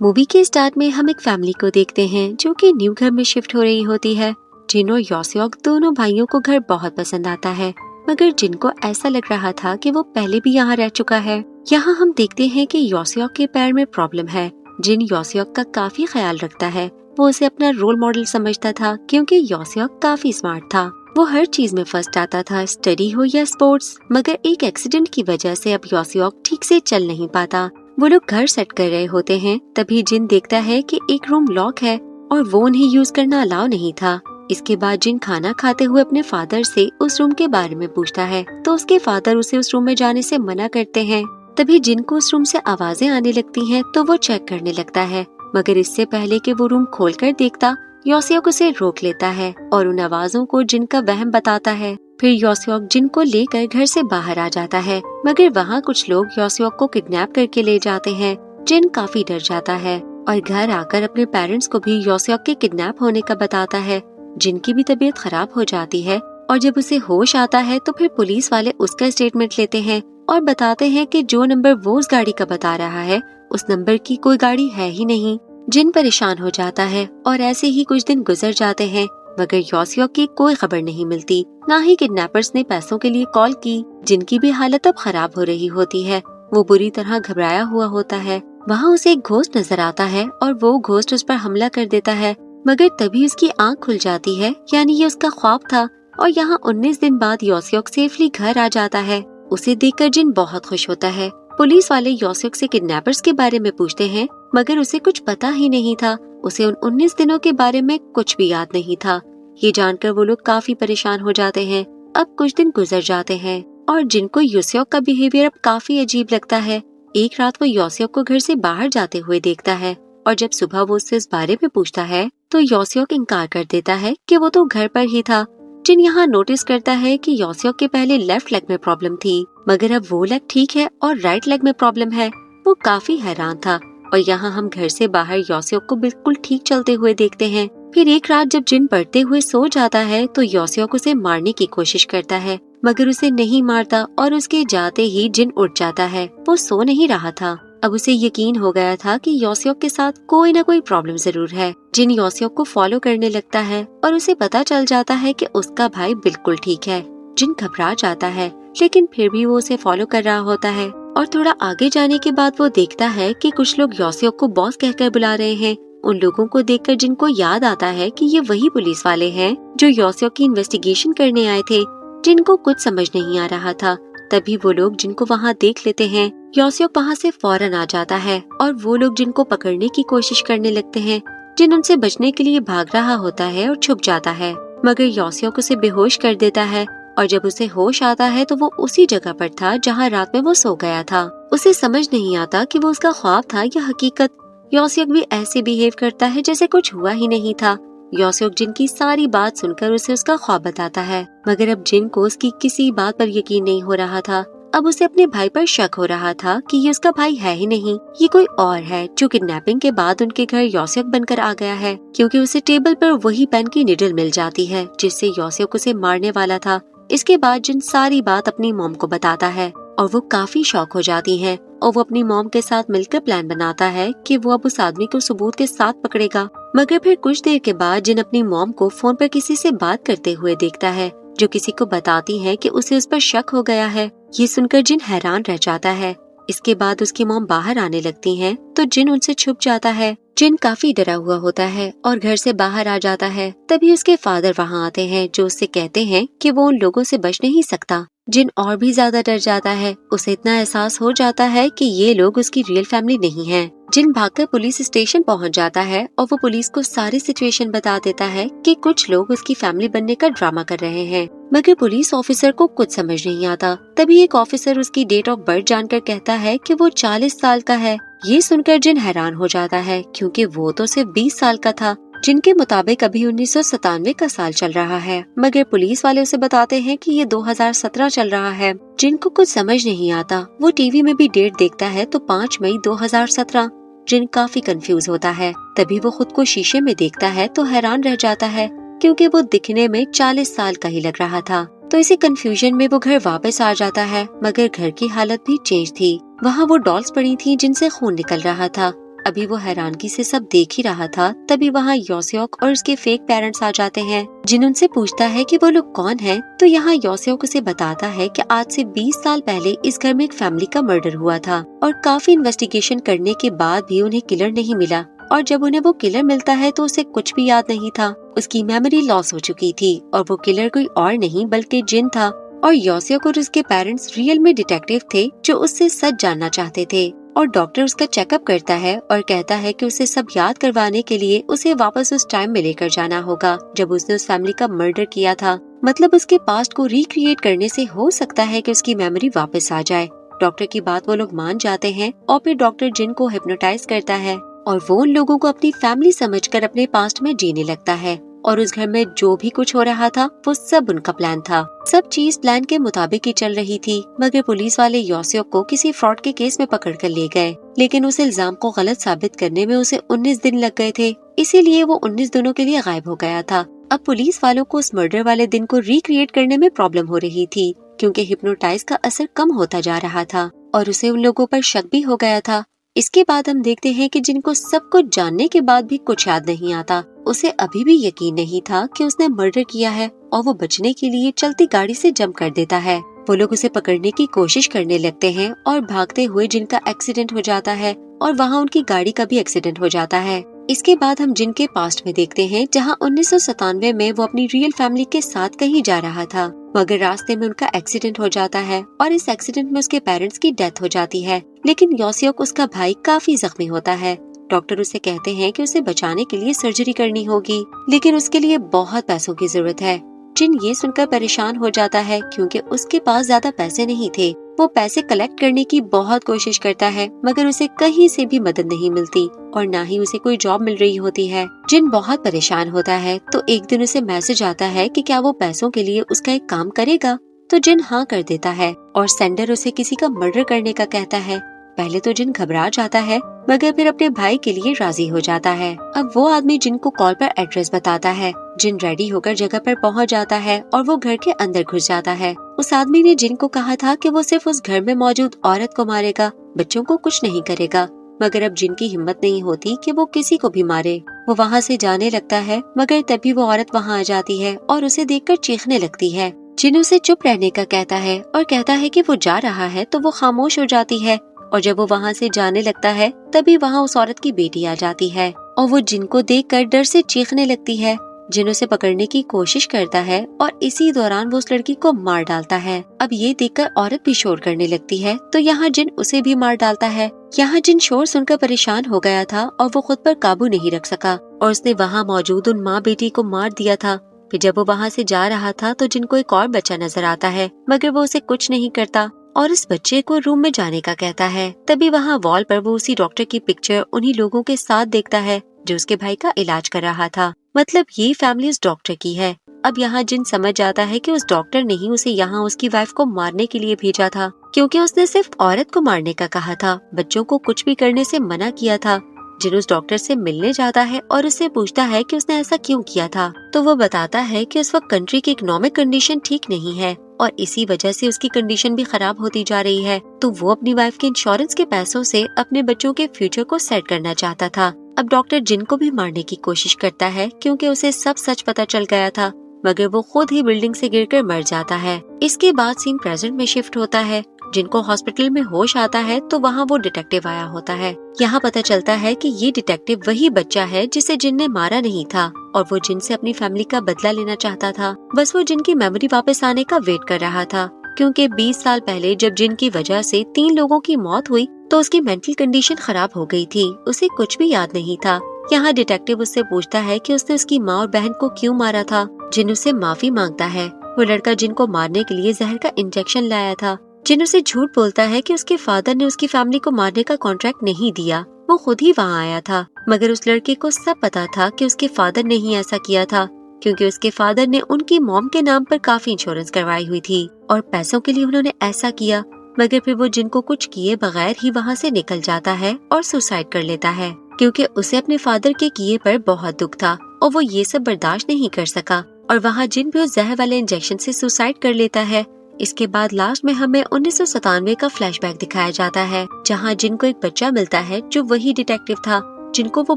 Movie के start में हम एक फैमिली को देखते हैं जो कि न्यू घर में शिफ्ट हो रही होती है। जिन और योसियोक दोनों भाइयों को घर बहुत पसंद आता है, मगर जिन को ऐसा लग रहा था कि वो पहले भी यहाँ रह चुका है। यहाँ हम देखते हैं कि योसियोक के पैर में प्रॉब्लम है। जिन योसियोक का काफी ख्याल रखता है। वो उसे अपना रोल मॉडल समझता था क्योंकि योसियोक काफी स्मार्ट था। वो हर चीज में फर्स्ट आता था, स्टडी हो या स्पोर्ट्स। मगर एक एक्सीडेंट की वजह से अब योसियोक ठीक से चल नहीं पाता। वो लोग घर सेट कर रहे होते हैं, तभी जिन देखता है कि एक रूम लॉक है और वो उन्हें यूज करना अलाउ नहीं था। इसके बाद जिन खाना खाते हुए अपने फादर से उस रूम के बारे में पूछता है, तो उसके फादर उसे उस रूम में जाने से मना करते हैं। तभी जिन को उस रूम से आवाजें आने लगती हैं, तो वो चेक करने लगता है। मगर इससे पहले कि वो रूम खोलकर देखता, योसियोक उसे रोक लेता है और उन आवाजों को जिन का वहम बताता है। फिर योसियोक जिन को लेकर घर से बाहर आ जाता है, मगर वहाँ कुछ लोग योसियोक को किडनैप करके ले जाते हैं। जिन काफी डर जाता है और घर आकर अपने पेरेंट्स को भी योसियोक के किडनैप होने का बताता है। जिन की भी तबीयत खराब हो जाती है और जब उसे होश आता है तो फिर पुलिस वाले उसका स्टेटमेंट लेते हैं और बताते हैं कि जो नंबर वो उस गाड़ी का बता रहा है, उस नंबर की कोई गाड़ी है ही नहीं। जिन परेशान हो जाता है और ऐसे ही कुछ दिन गुजर जाते हैं, मगर योसियोक की कोई खबर नहीं मिलती। ना ही किडनैपर्स ने पैसों के लिए कॉल की। जिनकी भी हालत अब खराब हो रही होती है। वो बुरी तरह घबराया हुआ होता है। वहाँ उसे एक घोस्ट नजर आता है और वो घोस्ट उस पर हमला कर देता है, मगर तभी उसकी आंख खुल जाती है, यानी ये उसका ख्वाब था। और यहाँ 19 दिन बाद योसियोक सेफली घर आ जाता है। उसे देखकर जिन बहुत खुश होता है। पुलिस वाले योसियोक से किडनैपर्स के बारे में पूछते हैं, मगर उसे कुछ पता ही नहीं था। उसे उन 19 दिनों के बारे में कुछ भी याद नहीं था। ये जानकर वो लोग काफी परेशान हो जाते हैं। अब कुछ दिन गुजर जाते हैं और जिनको योसियोक का बिहेवियर अब काफी अजीब लगता है। एक रात वो योसियोक को घर से बाहर जाते हुए देखता है और जब सुबह वो उससे इस बारे में पूछता है तो योसियोक इनकार कर देता है कि वो तो घर पर ही था। जिन यहाँ नोटिस करता है कि योसियोक के पहले लेफ्ट लेग में प्रॉब्लम थी, मगर अब वो लेग ठीक है और राइट लेग में प्रॉब्लम है। वो काफी हैरान था और यहाँ हम घर से बाहर योसियोक को बिल्कुल ठीक चलते हुए देखते हैं। फिर एक रात जब जिन पढ़ते हुए सो जाता है तो योसियोक उसे मारने की कोशिश करता है, मगर उसे नहीं मारता और उसके जाते ही जिन उठ जाता है। वो सो नहीं रहा था। अब उसे यकीन हो गया था कि योसियोक के साथ कोई न कोई प्रॉब्लम जरूर है। जिन योसियोक को फॉलो करने लगता है और उसे पता चल जाता है कि उसका भाई बिल्कुल ठीक है। जिन घबरा जाता है, लेकिन फिर भी वो उसे फॉलो कर रहा होता है। और थोड़ा आगे जाने के बाद वो देखता है कि कुछ लोग योसियोक को बॉस कहकर बुला रहे हैं। उन लोगों को देखकर जिनको याद आता है कि ये वही पुलिस वाले हैं जो योसियोक की इन्वेस्टिगेशन करने आए थे। जिनको कुछ समझ नहीं आ रहा था। तभी वो लोग जिनको वहाँ देख लेते हैं। योसियोक वहाँ से फौरन आ जाता है और वो लोग जिनको पकड़ने की कोशिश करने लगते हैं। जिन उनसे बचने के लिए भाग रहा होता है और छुप जाता है, मगर योसियोक उसे बेहोश कर देता है और जब उसे होश आता है तो वो उसी जगह पर था जहाँ रात में वो सो गया था। उसे समझ नहीं आता कि वो उसका ख्वाब था या हकीकत। योसियोक भी ऐसे बिहेव करता है जैसे कुछ हुआ ही नहीं था। योसियोक जिन की सारी बात सुनकर उसे उसका ख्वाब बताता है, मगर अब जिन को उसकी किसी बात पर यकीन नहीं हो रहा था। अब उसे अपने भाई पर शक हो रहा था कि ये उसका भाई है ही नहीं, ये कोई और है जो किडनैपिंग के बाद उनके घर योसियोक बनकर आ गया है, क्योंकि उसे टेबल पर वही पेन की निडल मिल जाती है जिससे योसियोक उसे मारने वाला था। इसके बाद जिन सारी बात अपनी मॉम को बताता है और वो काफी शॉक हो जाती है और वो अपनी मॉम के साथ मिलकर प्लान बनाता है कि वो अब उस आदमी को सबूत के साथ पकड़ेगा। मगर फिर कुछ देर के बाद जिन अपनी मॉम को फोन पर किसी से बात करते हुए देखता है, जो किसी को बताती है कि उसे उस पर शक हो गया है। ये सुनकर जिन हैरान रह जाता है। इसके बाद उसकी मॉम बाहर आने लगती हैं, तो जिन उनसे छुप जाता है। जिन काफी डरा हुआ होता है और घर से बाहर आ जाता है। तभी उसके फादर वहाँ आते हैं जो उससे कहते हैं कि वो उन लोगों से बच नहीं सकता। जिन और भी ज्यादा डर जाता है। उसे इतना एहसास हो जाता है कि ये लोग उसकी रियल फैमिली नहीं है। जिन भागकर पुलिस स्टेशन पहुंच जाता है और वो पुलिस को सारी सिचुएशन बता देता है कि कुछ लोग उसकी फैमिली बनने का ड्रामा कर रहे हैं, मगर पुलिस ऑफिसर को कुछ समझ नहीं आता। तभी एक ऑफिसर उसकी डेट ऑफ बर्थ जानकर कहता है कि वो 40 साल का है। ये सुनकर जिन हैरान हो जाता है, क्योंकि वो तो सिर्फ 20 साल का था। जिनके मुताबिक अभी 1997 का साल चल रहा है, मगर पुलिस वाले उसे बताते हैं कि ये 2017 चल रहा है। जिनको कुछ समझ नहीं आता। वो टीवी में भी डेट देखता है तो 5 मई 2017। जिन काफी कंफ्यूज होता है। तभी वो खुद को शीशे में देखता है तो हैरान रह जाता है, क्योंकि वो दिखने में 40 साल का ही लग रहा था। तो इसी कंफ्यूजन में वो घर वापस आ जाता है, मगर घर की हालत भी चेंज थी। वहाँ वो डॉल्स पड़ी थी जिनसे खून निकल रहा था। अभी वो हैरानगी से सब देख ही रहा था, तभी वहाँ योसेओक और उसके फेक पेरेंट्स आ जाते हैं। जिन उनसे पूछता है कि वो लोग कौन हैं, तो यहाँ योसेओक उसे बताता है कि आज से 20 साल पहले इस घर में एक फैमिली का मर्डर हुआ था और काफी इन्वेस्टिगेशन करने के बाद भी उन्हें किलर नहीं मिला। और जब उन्हें वो किलर मिलता है तो उसे कुछ भी याद नहीं था, उसकी मेमोरी लॉस हो चुकी थी और वो किलर कोई और नहीं बल्कि जिन था। और योसेओक और उसके पेरेंट्स रियल में डिटेक्टिव थे जो उससे सच जानना चाहते थे। और डॉक्टर उसका चेकअप करता है और कहता है कि उसे सब याद करवाने के लिए उसे वापस उस टाइम में लेकर जाना होगा जब उसने उस फैमिली का मर्डर किया था। मतलब उसके पास्ट को रिक्रिएट करने से हो सकता है कि उसकी मेमोरी वापस आ जाए। डॉक्टर की बात वो लोग मान जाते हैं और फिर डॉक्टर जिन को हिप्नोटाइज करता है और वो उन लोगों को अपनी फैमिली समझकर अपने पास्ट में जीने लगता है। और उस घर में जो भी कुछ हो रहा था वो सब उनका प्लान था। सब चीज प्लान के मुताबिक ही चल रही थी, मगर पुलिस वाले योसेओक को किसी फ्रॉड के केस में पकड़ कर ले गए, लेकिन उस इल्जाम को गलत साबित करने में उसे 19 दिन लग गए थे, इसीलिए वो 19 दिनों के लिए गायब हो गया था। अब पुलिस वालों को उस मर्डर वाले दिन को रिक्रिएट करने में प्रॉब्लम हो रही थी, क्योंकि हिप्नोटाइज का असर कम होता जा रहा था और उसे उन लोगों पर शक भी हो गया था। इसके बाद हम देखते हैं कि जिनको सब कुछ जानने के बाद भी कुछ याद नहीं आता, उसे अभी भी यकीन नहीं था कि उसने मर्डर किया है और वो बचने के लिए चलती गाड़ी से जंप कर देता है। वो लोग उसे पकड़ने की कोशिश करने लगते हैं और भागते हुए जिनका एक्सीडेंट हो जाता है और वहाँ उनकी गाड़ी का भी एक्सीडेंट हो जाता है। इसके बाद हम जिनके पास्ट में देखते हैं, जहाँ 1997 में वो अपनी रियल फैमिली के साथ कहीं जा रहा था, मगर रास्ते में उनका एक्सीडेंट हो जाता है और इस एक्सीडेंट में उसके पेरेंट्स की डेथ हो जाती है। लेकिन योसेओक उसका भाई काफी जख्मी होता है। डॉक्टर उसे कहते हैं कि उसे बचाने के लिए सर्जरी करनी होगी, लेकिन उसके लिए बहुत पैसों की जरूरत है। जिन ये सुनकर परेशान हो जाता है क्योंकि उसके पास ज्यादा पैसे नहीं थे। वो पैसे कलेक्ट करने की बहुत कोशिश करता है, मगर उसे कहीं से भी मदद नहीं मिलती और ना ही उसे कोई जॉब मिल रही होती है। जिन बहुत परेशान होता है तो एक दिन उसे मैसेज आता है कि क्या वो पैसों के लिए उसका एक काम करेगा। तो जिन हाँ कर देता है और सेंडर उसे किसी का मर्डर करने का कहता है। पहले तो जिन घबरा जाता है, मगर फिर अपने भाई के लिए राजी हो जाता है। अब वो आदमी जिन को कॉल पर एड्रेस बताता है। जिन रेडी होकर जगह पर पहुंच जाता है और वो घर के अंदर घुस जाता है। उस आदमी ने जिन को कहा था कि वो सिर्फ उस घर में मौजूद औरत को मारेगा, बच्चों को कुछ नहीं करेगा, मगर अब जिन की हिम्मत नहीं होती कि वो किसी को भी मारे। वो वहाँ से जाने लगता है, मगर तभी वो औरत वहाँ आ जाती है और उसे देखकर चीखने लगती है। जिन उसे चुप रहने का कहता है और कहता है कि वो जा रहा है, तो वो खामोश हो जाती है। और जब वो वहाँ से जाने लगता है, तभी वहाँ उस औरत की बेटी आ जाती है और वो जिन को देखकर डर से चीखने लगती है। जिन उसे पकड़ने की कोशिश करता है और इसी दौरान वो उस लड़की को मार डालता है। अब ये देखकर औरत भी शोर करने लगती है, तो यहाँ जिन उसे भी मार डालता है। यहाँ जिन शोर सुनकर परेशान हो गया था और वो खुद पर काबू नहीं रख सका और उसने वहाँ मौजूद उन माँ बेटी को मार दिया था। फिर जब वो वहाँ से जा रहा था तो जिनको एक और बच्चा नजर आता है, मगर वो उसे कुछ नहीं करता और इस बच्चे को रूम में जाने का कहता है। तभी वहाँ वॉल पर वो उसी डॉक्टर की पिक्चर उन्हीं लोगों के साथ देखता है जो उसके भाई का इलाज कर रहा था। मतलब ये फैमिली उस डॉक्टर की है। अब यहाँ जिन समझ जाता है कि उस डॉक्टर ने ही उसे यहाँ उसकी वाइफ को मारने के लिए भेजा था, क्योंकि उसने सिर्फ औरत को मारने का कहा था, बच्चों को कुछ भी करने से मना किया था। जिन उस डॉक्टर से मिलने जाता है और उससे पूछता है कि उसने ऐसा क्यों किया था, तो वो बताता है कि उस वक्त कंट्री की इकोनॉमिक कंडीशन ठीक नहीं है और इसी वजह से उसकी कंडीशन भी खराब होती जा रही है। तो वो अपनी वाइफ के इंश्योरेंस के पैसों से अपने बच्चों के फ्यूचर को सेट करना चाहता था। अब डॉक्टर जिन को भी मारने की कोशिश करता है क्योंकि उसे सब सच पता चल गया था, मगर वो खुद ही बिल्डिंग से गिरकर मर जाता है। इसके बाद सीन प्रेजेंट में शिफ्ट होता है। जिनको हॉस्पिटल में होश आता है तो वहाँ वो डिटेक्टिव आया होता है। यहाँ पता चलता है कि ये डिटेक्टिव वही बच्चा है जिसे जिन ने मारा नहीं था और वो जिन से अपनी फैमिली का बदला लेना चाहता था। बस वो जिन की मेमोरी वापस आने का वेट कर रहा था, क्योंकि 20 साल पहले जब जिन की वजह से 3 लोगों की मौत हुई तो उसकी मेंटल कंडीशन खराब हो गई थी, उसे कुछ भी याद नहीं था। यहाँ डिटेक्टिव उससे पूछता है कि उसने उसकी माँ और बहन को क्यों मारा था। जिन उससे माफी मांगता है। वो लड़का जिन को मारने के लिए जहर का इंजेक्शन लाया था। जिन उसे झूठ बोलता है कि उसके फादर ने उसकी फैमिली को मारने का कॉन्ट्रैक्ट नहीं दिया, वो खुद ही वहाँ आया था। मगर उस लड़के को सब पता था कि उसके फादर ने ही ऐसा किया था, क्योंकि उसके फादर ने उनकी मॉम के नाम पर काफी इंश्योरेंस करवाई हुई थी और पैसों के लिए उन्होंने ऐसा किया। मगर फिर वो जिन को कुछ किए बगैर ही वहाँ से निकल जाता है और सुसाइड कर लेता है, क्योंकि उसे अपने फादर के किए पर बहुत दुख था और वो ये सब बर्दाश्त नहीं कर सका। और वहाँ जिन भी उस जहर वाले इंजेक्शन से सुसाइड कर लेता है। اس کے بعد لاسٹ میں ہمیں 1997 کا فلیش بیک دکھایا جاتا ہے جہاں جن کو ایک بچہ ملتا ہے جو وہی ڈیٹیکٹیو تھا جن کو وہ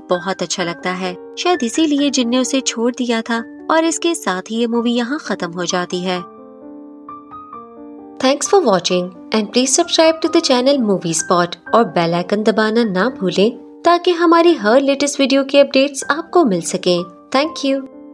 بہت اچھا لگتا ہے. شاید اسی لیے جن نے اسے چھوڑ دیا تھا اور اس کے ساتھ ہی یہ مووی یہاں ختم ہو جاتی ہے. Thanks for watching and please subscribe to the channel movie spot اور بیل آئکن دبانا نہ بھولیں تاکہ ہماری ہر لیٹسٹ ویڈیو کی اپڈیٹس آپ کو مل سکیں. Thank you.